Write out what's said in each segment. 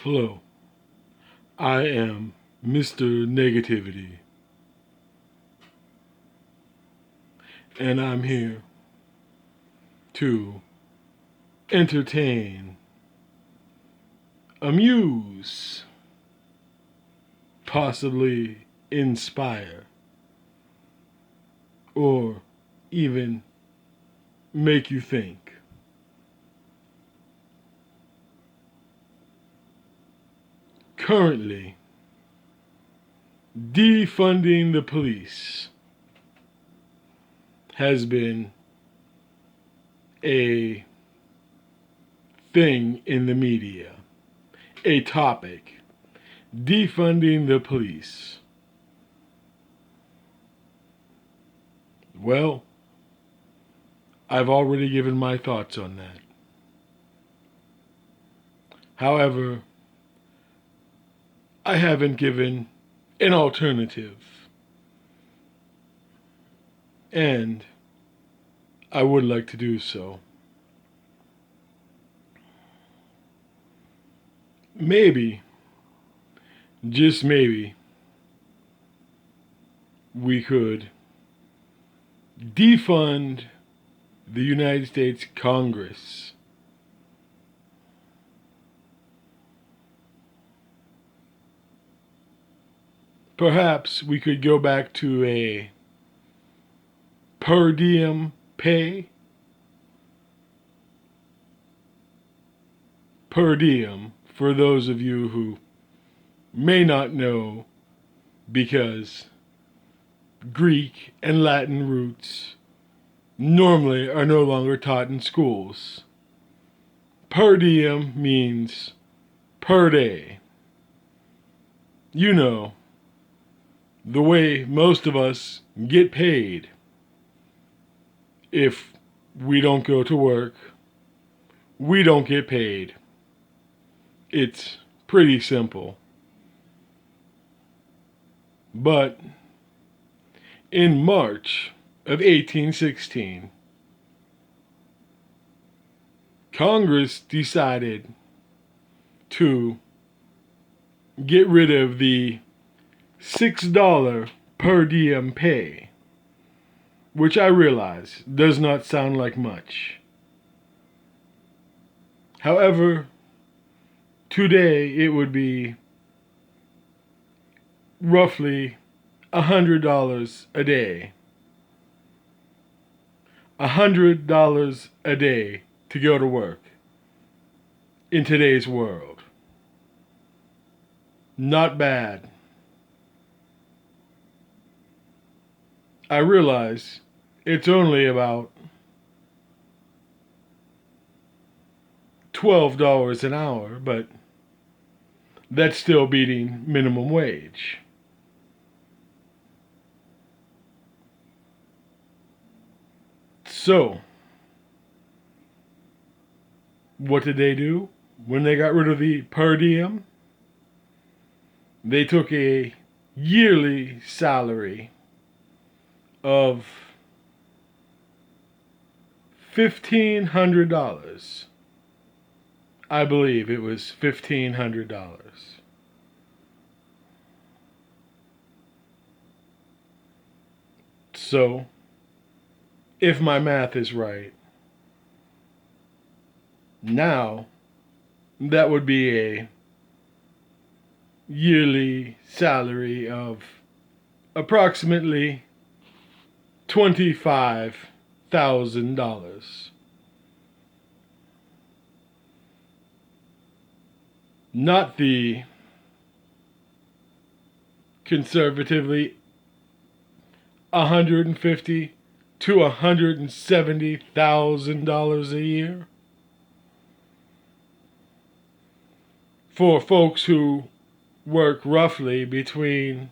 Hello, I am Mr. Negativity, and I'm here to entertain, amuse, possibly inspire, or even make you think. Currently, defunding the police has been a thing in the media, a topic. Defunding the police. Well, I've already given my thoughts on that. However, I haven't given an alternative. And I would like to do so. Maybe, just maybe, we could defund the United States Congress. Perhaps we could go back to a per diem pay. Per diem, for those of you who may not know, because Greek and Latin roots normally are no longer taught in schools. Per diem means per day. You know, the way most of us get paid. If we don't go to work, we don't get paid. It's pretty simple. But in March of 1816, Congress decided to get rid of the $6 per diem pay, which I realize does not sound like much. However, today it would be roughly $100 a day. $100 a day to go to work in today's world. Not bad. I realize it's only about $12 an hour, but that's still beating minimum wage. So, what did they do when they got rid of the per diem? They took a yearly salary of $1,500. I believe it was $1,500. So, if my math is right, now that would be a yearly salary of approximately $25,000. Not the conservatively $150,000 to $170,000 a year for folks who work roughly between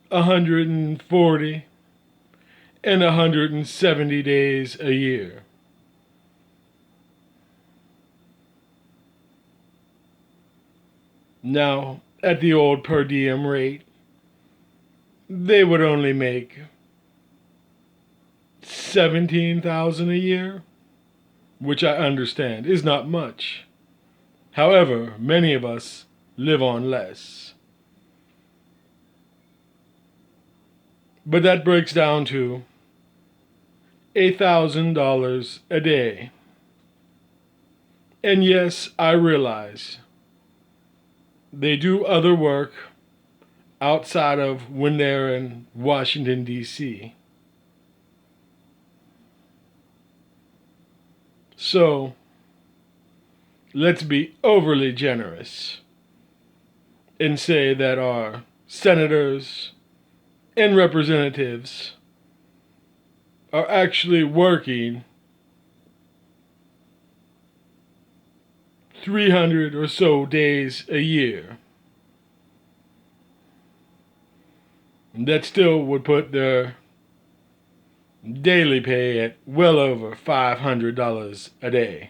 140 and 170 days a year. Now, at the old per diem rate, they would only make $17,000 a year, which I understand is not much. However, many of us live on less. But that breaks down to $1,000 a day. And yes, I realize they do other work outside of when they're in Washington, D.C. So, let's be overly generous and say that our senators and representatives are actually working 300 or so days a year. That still would put their daily pay at well over $500 a day.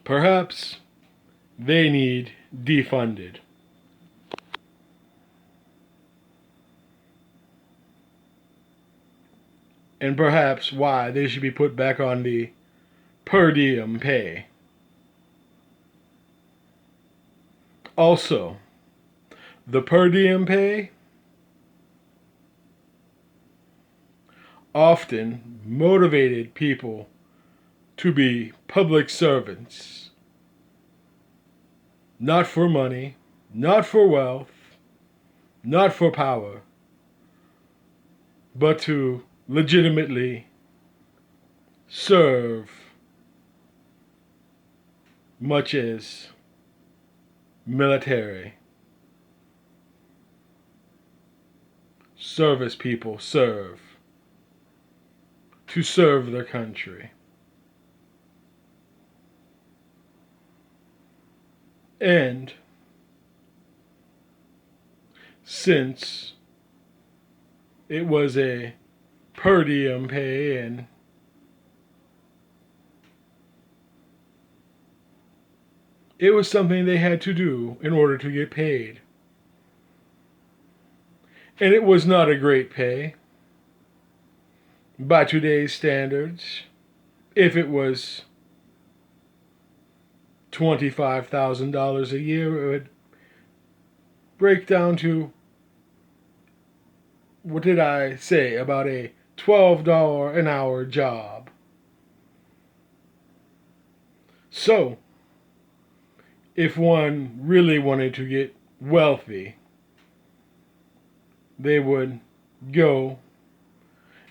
Perhaps they need defunded. And perhaps why they should be put back on the per diem pay. Also, the per diem pay often motivated people to be public servants. Not for money, not for wealth, not for power, but to legitimately serve, much as military service people serve, to serve their country. And since it was a per diem pay and it was something they had to do in order to get paid. And it was not a great pay by today's standards. If it was $25,000 a year, it would break down to, what did I say, about a $12 an hour job. So, if one really wanted to get wealthy, they would go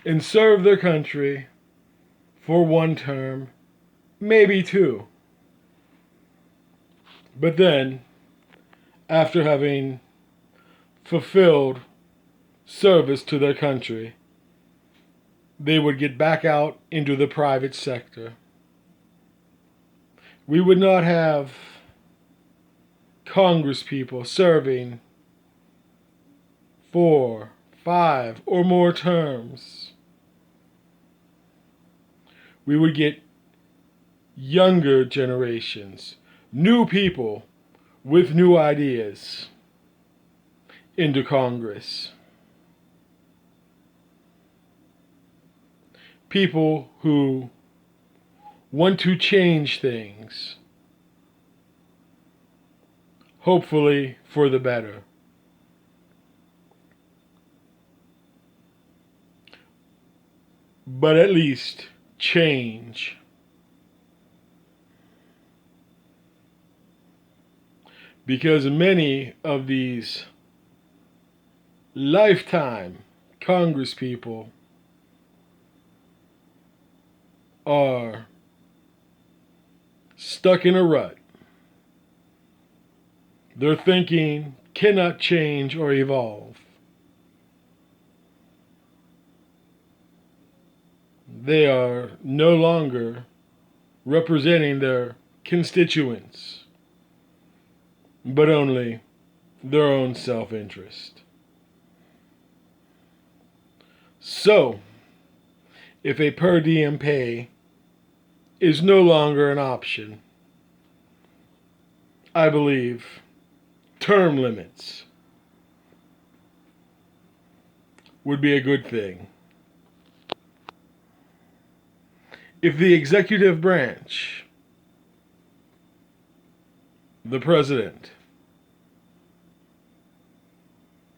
and serve their country for one term, maybe two. But then, after having fulfilled service to their country, they would get back out into the private sector. We would not have Congress people serving 4, 5, or more terms. We would get younger generations, new people with new ideas into Congress. People who want to change things, hopefully for the better. But at least change. Because many of these lifetime Congress people are stuck in a rut. Their thinking cannot change or evolve. They are no longer representing their constituents, but only their own self-interest. So, if a per diem pay is no longer an option, I believe term limits would be a good thing. if the executive branch, the president,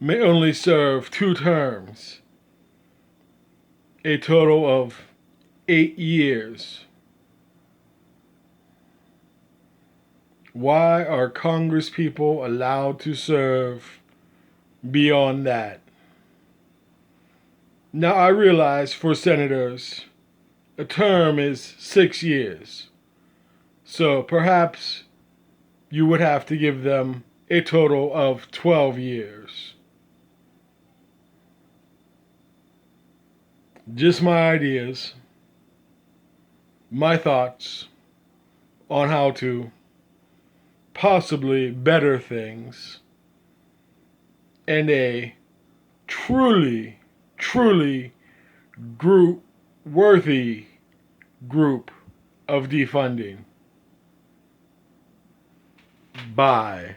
may only serve 2 terms, a total of 8 years, why are Congress people allowed to serve beyond that? Now, I realize for senators, a term is 6 years. So perhaps you would have to give them a total of 12 years. Just my ideas, my thoughts on how to possibly better things, and a truly worthy group of defunding. Bye.